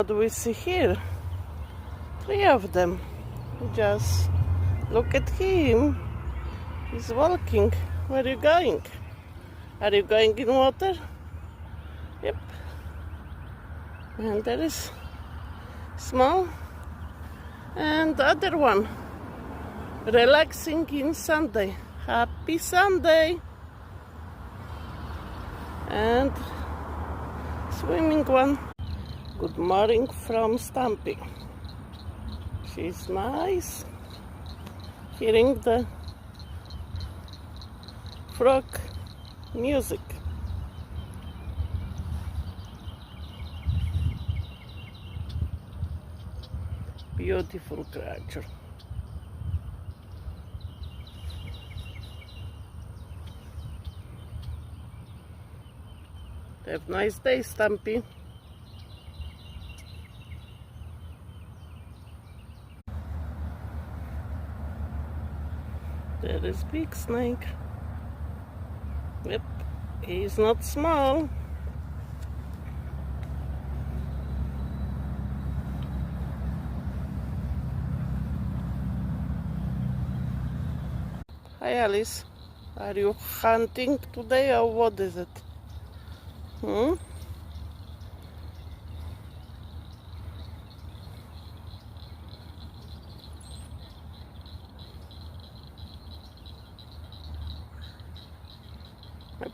What do we see here? 3 of them. Just look at him. He's walking. Where are you going? Are you going in water? Yep. And there is small. And the other one. Relaxing in Sunday. Happy Sunday. And swimming one. Good morning from Stampy. She's nice. Hearing the frog music. Beautiful creature. Have a nice day, Stampy. There is big snake. Yep, he's not small. Hi Alice, are you hunting today or what is it?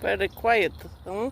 Very quiet, huh?